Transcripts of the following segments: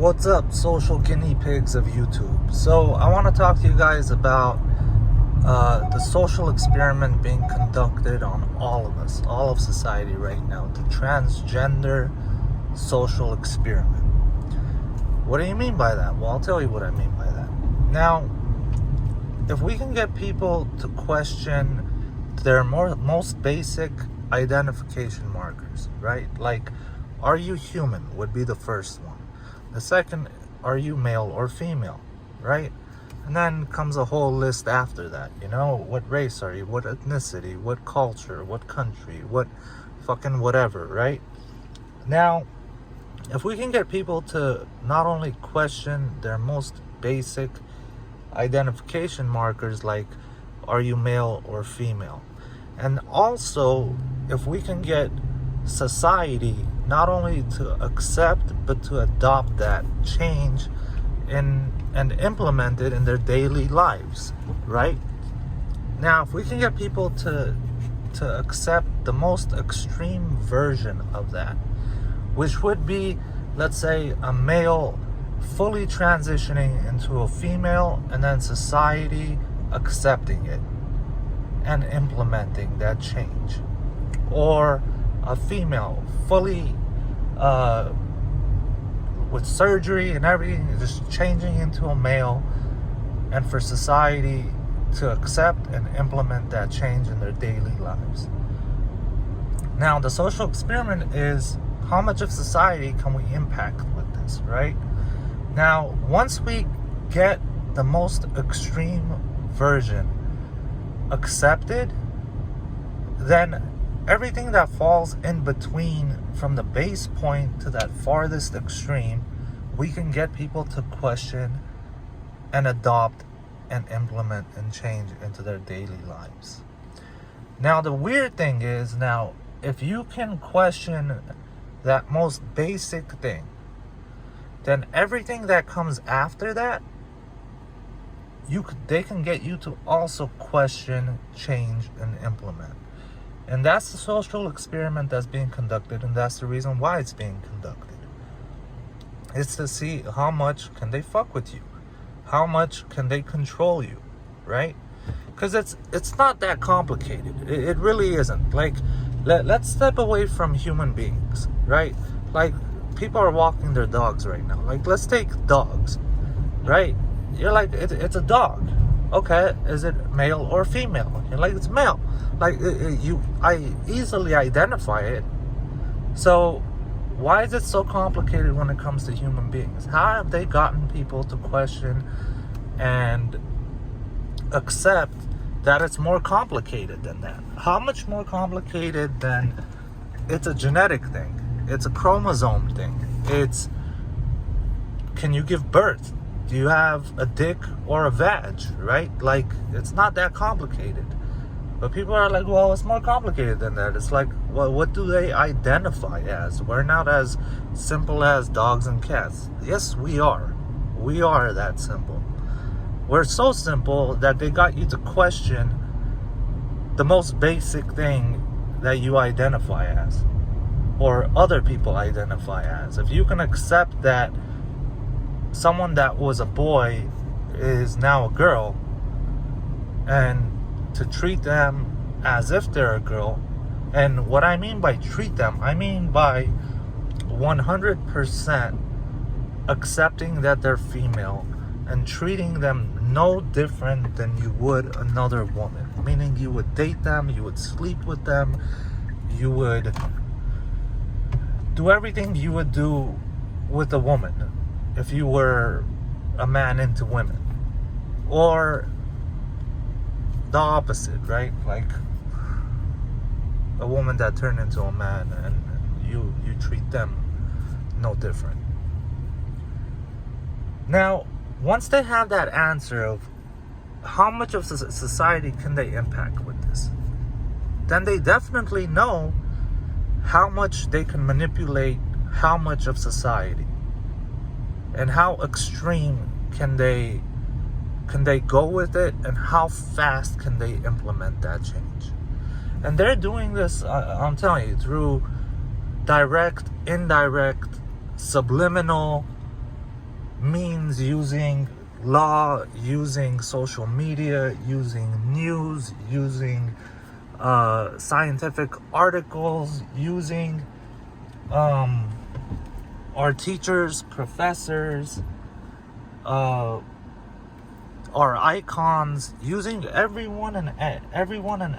What's up, social guinea pigs of YouTube? So I want to talk to you guys about the social experiment being conducted on all of us, all of society right now, the transgender social experiment. What do you mean by that? Well, I'll tell you what I mean by that. Now, if we can get people to question their most basic identification markers, right? Like, are you human would be the first one. The second, are you male or female, right? And then comes a whole list after that, you know? What race are you? What ethnicity? What culture? What country? What fucking whatever, right? Now, if we can get people to not only question their most basic identification markers, like, are you male or female? And also, if we can get society not only to accept but to adopt that change and implement it in their daily lives, right? Now, if we can get people to accept the most extreme version of that, which would be, let's say, a male fully transitioning into a female and then society accepting it and implementing that change, or a female fully with surgery and everything just changing into a male, and for society to accept and implement that change in their daily lives. Now, the social experiment is how much of society can we impact with this, right? Now, once we get the most extreme version accepted, then everything that falls in between from the base point to that farthest extreme, we can get people to question and adopt and implement and change into their daily lives. Now, the weird thing is, now, if you can question that most basic thing, then everything that comes after that, they can get you to also question, change, and implement. And that's the social experiment that's being conducted, and that's the reason why it's being conducted. It's to see how much can they fuck with you, how much can they control you, right? Because it's not that complicated. It really isn't. Like, let's step away from human beings, right? Like, people are walking their dogs right now. Like, let's take dogs, right? You're like, it's a dog. Okay, is it male or female? You're like, it's male. Like, I easily identify it. So why is it so complicated when it comes to human beings? How have they gotten people to question and accept that it's more complicated than that? How much more complicated than it's a genetic thing? It's a chromosome thing. It's, can you give birth? Do you have a dick or a vag, right? Like, it's not that complicated. But people are like, well, it's more complicated than that. It's like, well, what do they identify as? We're not as simple as dogs and cats. Yes, we are. We are that simple. We're so simple that they got you to question the most basic thing that you identify as, or other people identify as. If you can accept that someone that was a boy is now a girl, and to treat them as if they're a girl. And what I mean by treat them, I mean by 100% accepting that they're female and treating them no different than you would another woman. Meaning, you would date them, you would sleep with them, you would do everything you would do with a woman if you were a man into women. Or the opposite, right? Like, a woman that turned into a man, and you treat them no different. Now, once they have that answer of how much of society can they impact with this, then they definitely know how much they can manipulate how much of society, and how extreme can they go with it, and how fast can they implement that change. And they're doing this, I'm telling you, through direct, indirect, subliminal means, using law, using social media, using news, using scientific articles, using our teachers, professors, our icons, using everyone and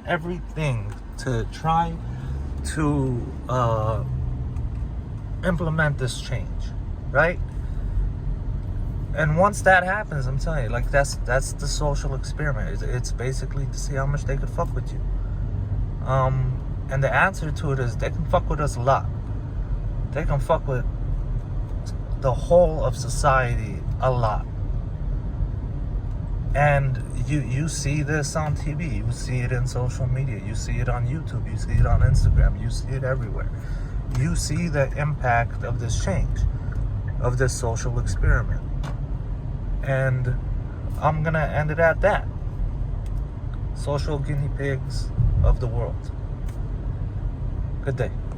everything to try to implement this change, right? And once that happens, I'm telling you, like, that's the social experiment. It's basically to see how much they could fuck with you. And the answer to it is they can fuck with us a lot. They can fuck with the whole of society a lot. And you see this on TV, you see it in social media, you see it on YouTube, you see it on Instagram, you see it everywhere. You see the impact of this change, of this social experiment. And I'm gonna end it at that. Social guinea pigs of the world. Good day.